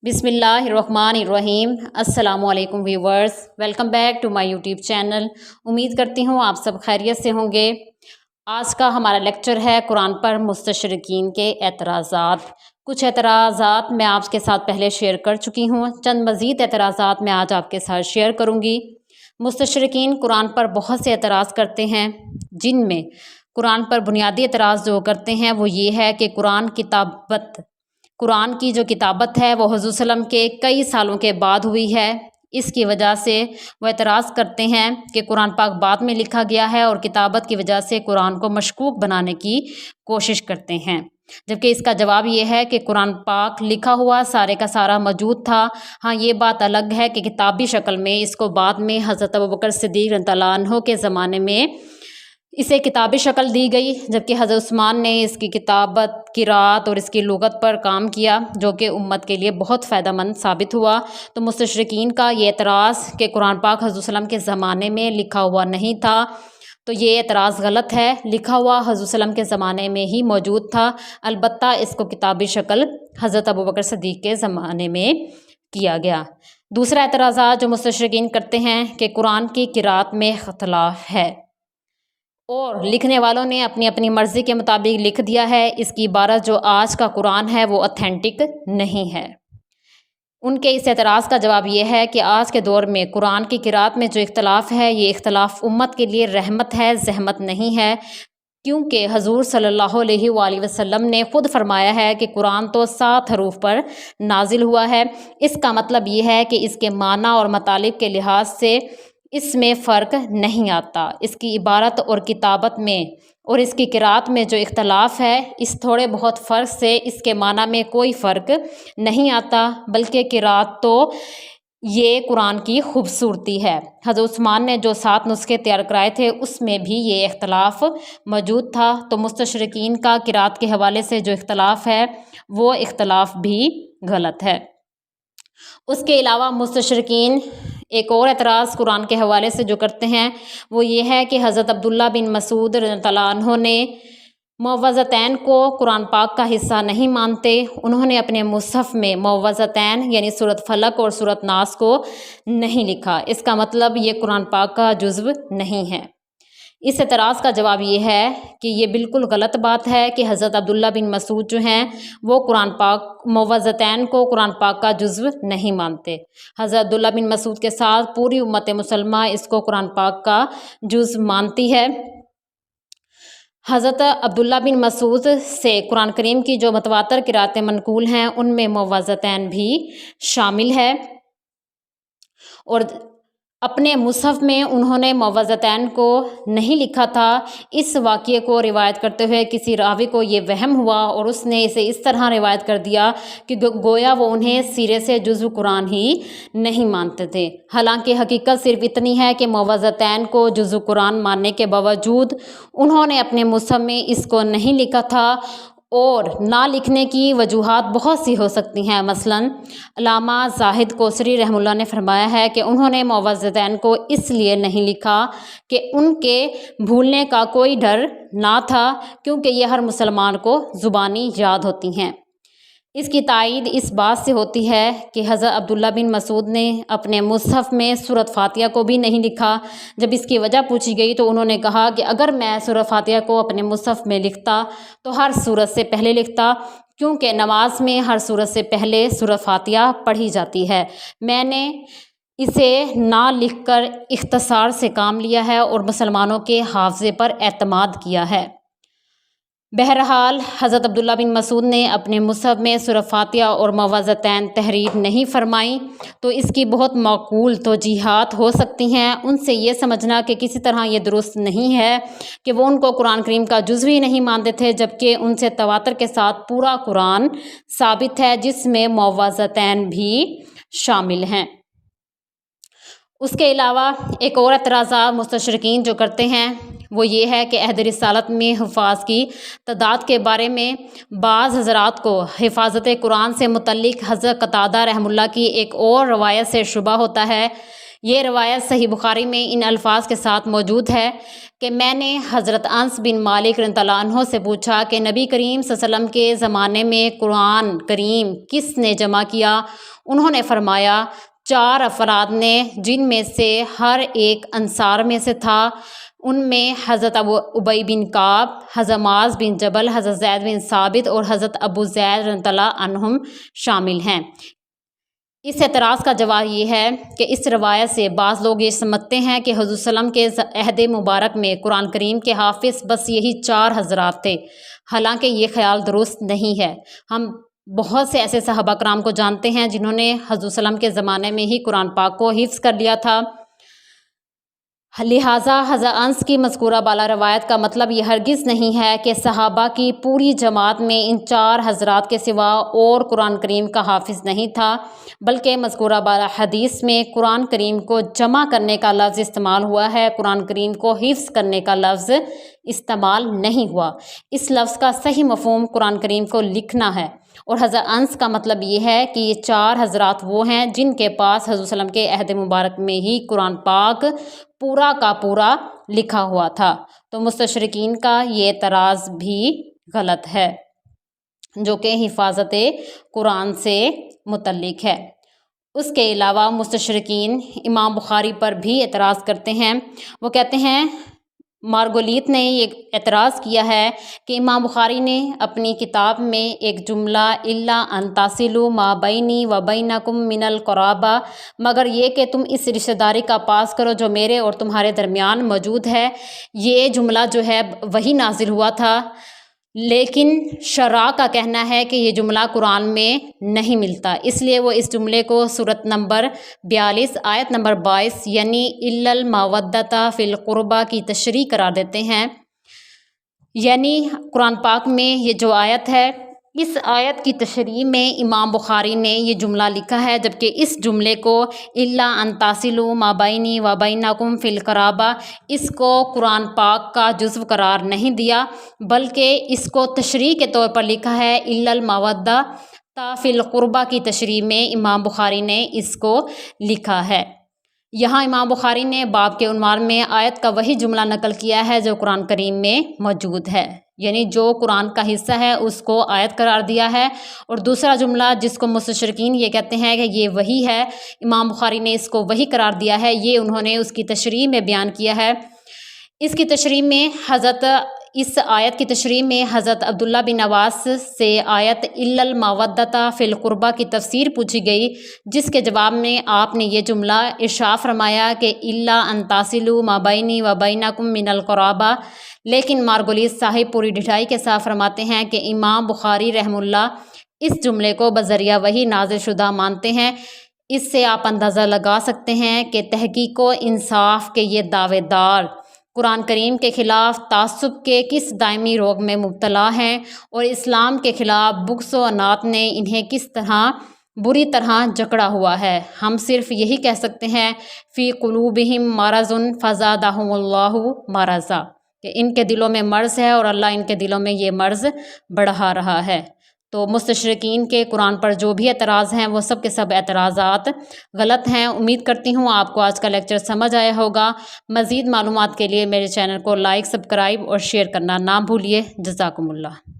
بسم اللہ الرحمن الرحیم۔ السلام علیکم viewers, welcome back to my YouTube channel. امید کرتی ہوں آپ سب خیریت سے ہوں گے۔ آج کا ہمارا لیکچر ہے قرآن پر مستشرقین کے اعتراضات۔ کچھ اعتراضات میں آپ کے ساتھ پہلے شیئر کر چکی ہوں، چند مزید اعتراضات میں آج آپ کے ساتھ شیئر کروں گی۔ مستشرقین قرآن پر بہت سے اعتراض کرتے ہیں، جن میں قرآن پر بنیادی اعتراض جو کرتے ہیں وہ یہ ہے کہ قرآن کی جو کتابت ہے وہ حضور صلی اللہ علیہ وسلم کے کئی سالوں کے بعد ہوئی ہے۔ اس کی وجہ سے وہ اعتراض کرتے ہیں کہ قرآن پاک بعد میں لکھا گیا ہے اور کتابت کی وجہ سے قرآن کو مشکوک بنانے کی کوشش کرتے ہیں، جبکہ اس کا جواب یہ ہے کہ قرآن پاک لکھا ہوا سارے کا سارا موجود تھا۔ ہاں، یہ بات الگ ہے کہ کتابی شکل میں اس کو بعد میں حضرت ابوبکر صدیق رضی اللہ عنہ کے زمانے میں اسے کتابی شکل دی گئی، جبکہ حضرت عثمان نے اس کی کتابت، قرات اور اس کی لغت پر کام کیا، جو کہ امت کے لیے بہت فائدہ مند ثابت ہوا۔ تو مستشرقین کا یہ اعتراض کہ قرآن پاک حضرت صلی اللہ علیہ وسلم کے زمانے میں لکھا ہوا نہیں تھا، تو یہ اعتراض غلط ہے۔ لکھا ہوا حضرت صلی اللہ علیہ وسلم کے زمانے میں ہی موجود تھا، البتہ اس کو کتابی شکل حضرت ابوبکر صدیق کے زمانے میں کیا گیا۔ دوسرا اعتراضات جو مستشرقین کرتے ہیں کہ قرآن کی قرات میں اختلاف ہے اور لکھنے والوں نے اپنی اپنی مرضی کے مطابق لکھ دیا ہے۔ اس کی عبارت جو آج کا قرآن ہے وہ اتھینٹک نہیں ہے۔ ان کے اس اعتراض کا جواب یہ ہے کہ آج کے دور میں قرآن کی قرات میں جو اختلاف ہے، یہ اختلاف امت کے لیے رحمت ہے، زحمت نہیں ہے، کیونکہ حضور صلی اللہ علیہ وآلہ وسلم نے خود فرمایا ہے کہ قرآن تو 7 حروف پر نازل ہوا ہے۔ اس کا مطلب یہ ہے کہ اس کے معنی اور مطالب کے لحاظ سے اس میں فرق نہیں آتا۔ اس کی عبارت اور کتابت میں اور اس کی قرات میں جو اختلاف ہے، اس تھوڑے بہت فرق سے اس کے معنی میں کوئی فرق نہیں آتا، بلکہ قرات تو یہ قرآن کی خوبصورتی ہے۔ حضرت عثمان نے جو 7 نسخے تیار کرائے تھے، اس میں بھی یہ اختلاف موجود تھا۔ تو مستشرقین کا قرات کے حوالے سے جو اختلاف ہے وہ اختلاف بھی غلط ہے۔ اس کے علاوہ مستشرقین ایک اور اعتراض قرآن کے حوالے سے جو کرتے ہیں وہ یہ ہے کہ حضرت عبداللہ بن مسعود رضی اللہ عنہ نے معوذتین کو قرآن پاک کا حصہ نہیں مانتے۔ انہوں نے اپنے مصحف میں معوذتین یعنی سورۃ فلق اور سورۃ ناس کو نہیں لکھا۔ اس کا مطلب یہ قرآن پاک کا جزو نہیں ہے۔ اس اعتراض کا جواب یہ ہے کہ یہ بالکل غلط بات ہے کہ حضرت عبداللہ بن مسعود جو ہیں وہ قرآن پاک معوذتین کو قرآن پاک کا جزو نہیں مانتے۔ حضرت عبداللہ بن مسعود کے ساتھ پوری امت مسلمہ اس کو قرآن پاک کا جزو مانتی ہے۔ حضرت عبداللہ بن مسعود سے قرآن کریم کی جو متواتر قراتیں منقول ہیں ان میں معوذتین بھی شامل ہے، اور اپنے مصحف میں انہوں نے معوذتین کو نہیں لکھا تھا۔ اس واقعے کو روایت کرتے ہوئے کسی راوی کو یہ وہم ہوا اور اس نے اسے اس طرح روایت کر دیا کہ گویا وہ انہیں سرے سے جزو قرآن ہی نہیں مانتے تھے، حالانکہ حقیقت صرف اتنی ہے کہ معوذتین کو جزو قرآن ماننے کے باوجود انہوں نے اپنے مصحف میں اس کو نہیں لکھا تھا، اور نہ لکھنے کی وجوہات بہت سی ہو سکتی ہیں۔ مثلاً علامہ زاہد کوثری رحمہ اللہ نے فرمایا ہے کہ انہوں نے معوذتین کو اس لیے نہیں لکھا کہ ان کے بھولنے کا کوئی ڈر نہ تھا، کیونکہ یہ ہر مسلمان کو زبانی یاد ہوتی ہیں۔ اس کی تائید اس بات سے ہوتی ہے کہ حضرت عبداللہ بن مسعود نے اپنے مصحف میں سورۃ فاتحہ کو بھی نہیں لکھا۔ جب اس کی وجہ پوچھی گئی تو انہوں نے کہا کہ اگر میں سورۃ فاتحہ کو اپنے مصحف میں لکھتا تو ہر سورت سے پہلے لکھتا، کیونکہ نماز میں ہر سورت سے پہلے سورۃ فاتحہ پڑھی جاتی ہے۔ میں نے اسے نہ لکھ کر اختصار سے کام لیا ہے اور مسلمانوں کے حافظے پر اعتماد کیا ہے۔ بہرحال حضرت عبداللہ بن مسعود نے اپنے مصحف میں سورۃ فاتحہ اور معوذتین تحریر نہیں فرمائیں، تو اس کی بہت معقول توجیہات ہو سکتی ہیں۔ ان سے یہ سمجھنا کہ کسی طرح یہ درست نہیں ہے کہ وہ ان کو قرآن کریم کا جزو ہی نہیں مانتے تھے، جبکہ ان سے تواتر کے ساتھ پورا قرآن ثابت ہے جس میں معوذتین بھی شامل ہیں۔ اس کے علاوہ ایک اور اعتراضات مستشرقین جو کرتے ہیں وہ یہ ہے کہ عہد رسالت میں حفاظ کی تعداد کے بارے میں بعض حضرات کو حفاظت قرآن سے متعلق حضرت قتادہ رحمہ اللہ کی ایک اور روایت سے شبہ ہوتا ہے۔ یہ روایت صحیح بخاری میں ان الفاظ کے ساتھ موجود ہے کہ میں نے حضرت انس بن مالک رضی اللہ عنہ سے پوچھا کہ نبی کریم صلی اللہ علیہ وسلم کے زمانے میں قرآن کریم کس نے جمع کیا؟ انہوں نے فرمایا 4 افراد نے، جن میں سے ہر ایک انصار میں سے تھا۔ ان میں حضرت ابی بن کعب، حضرت معاذ بن جبل، حضرت زید بن ثابت اور حضرت ابو زید رضی اللہ عنہم شامل ہیں۔ اس اعتراض کا جواب یہ ہے کہ اس روایت سے بعض لوگ یہ سمجھتے ہیں کہ حضور صلی اللہ علیہ وسلم کے عہد مبارک میں قرآن کریم کے حافظ بس یہی 4 حضرات تھے، حالانکہ یہ خیال درست نہیں ہے۔ ہم بہت سے ایسے صحابہ کرام کو جانتے ہیں جنہوں نے حضور صلی اللہ علیہ وسلم کے زمانے میں ہی قرآن پاک کو حفظ کر لیا تھا۔ لہٰذا حضرت انس کی مذکورہ بالا روایت کا مطلب یہ ہرگز نہیں ہے کہ صحابہ کی پوری جماعت میں ان 4 حضرات کے سوا اور قرآن کریم کا حافظ نہیں تھا، بلکہ مذکورہ بالا حدیث میں قرآن کریم کو جمع کرنے کا لفظ استعمال ہوا ہے، قرآن کریم کو حفظ کرنے کا لفظ استعمال نہیں ہوا۔ اس لفظ کا صحیح مفہوم قرآن کریم کو لکھنا ہے، اور حضرت انس کا مطلب یہ ہے کہ یہ 4 حضرات وہ ہیں جن کے پاس حضور صلی اللہ علیہ وسلم کے عہد مبارک میں ہی قرآن پاک پورا کا پورا لکھا ہوا تھا۔ تو مستشرقین کا یہ اعتراض بھی غلط ہے، جو کہ حفاظت قرآن سے متعلق ہے۔ اس کے علاوہ مستشرقین امام بخاری پر بھی اعتراض کرتے ہیں۔ وہ کہتے ہیں، مارگولیت نے یہ اعتراض کیا ہے کہ امام بخاری نے اپنی کتاب میں ایک جملہ الا ان تصلوا ما بینی و بینکم من القرابہ، مگر یہ کہ تم اس رشتہ داری کا پاس کرو جو میرے اور تمہارے درمیان موجود ہے، یہ جملہ جو ہے وہی نازل ہوا تھا، لیکن شراح کا کہنا ہے کہ یہ جملہ قرآن میں نہیں ملتا، اس لیے وہ اس جملے کو سورۃ نمبر 42 آیت نمبر 22 یعنی الا المودۃ فی القربہ کی تشریح قرار دیتے ہیں۔ یعنی قرآن پاک میں یہ جو آیت ہے، اس آیت کی تشریح میں امام بخاری نے یہ جملہ لکھا ہے، جبکہ اس جملے کو الا ان تصلوا ما بینی و بینکم فی القرابہ اس کو قرآن پاک کا جزو قرار نہیں دیا، بلکہ اس کو تشریح کے طور پر لکھا ہے۔ الا المودۃ فی القربہ کی تشریح میں امام بخاری نے اس کو لکھا ہے۔ یہاں امام بخاری نے باب کے عنوان میں آیت کا وہی جملہ نقل کیا ہے جو قرآن کریم میں موجود ہے، یعنی جو قرآن کا حصہ ہے اس کو آیت قرار دیا ہے، اور دوسرا جملہ جس کو مستشرقین یہ کہتے ہیں کہ یہ وہی ہے، امام بخاری نے اس کو وہی قرار دیا ہے، یہ انہوں نے اس کی تشریح میں بیان کیا ہے۔ اس کی تشریح میں اس آیت کی تشریح میں حضرت عبداللہ بن عباس سے آیت الا المودۃ فی القربہ کی تفسیر پوچھی گئی، جس کے جواب میں آپ نے یہ جملہ ارشاد فرمایا کہ الا ان تصلوا ما بینی و بینکم من القرابہ، لیکن مارگولیس صاحب پوری ڈٹھائی کے ساتھ فرماتے ہیں کہ امام بخاری رحمہ اللہ اس جملے کو بذریعہ وحی نازل شدہ مانتے ہیں۔ اس سے آپ اندازہ لگا سکتے ہیں کہ تحقیق و انصاف کے یہ دعوے دار قرآن کریم کے خلاف تعصب کے کس دائمی روگ میں مبتلا ہیں، اور اسلام کے خلاف بغض و عناد نے انہیں کس طرح بری طرح جکڑا ہوا ہے۔ ہم صرف یہی کہہ سکتے ہیں فی قلوبہم مرض فزادہم اللہ مرضا، کہ ان کے دلوں میں مرض ہے اور اللہ ان کے دلوں میں یہ مرض بڑھا رہا ہے۔ تو مستشرقین کے قرآن پر جو بھی اعتراض ہیں وہ سب کے سب اعتراضات غلط ہیں۔ امید کرتی ہوں آپ کو آج کا لیکچر سمجھ آیا ہوگا۔ مزید معلومات کے لیے میرے چینل کو لائک، سبسکرائب اور شیئر کرنا نہ بھولیے۔ جزاکم اللہ۔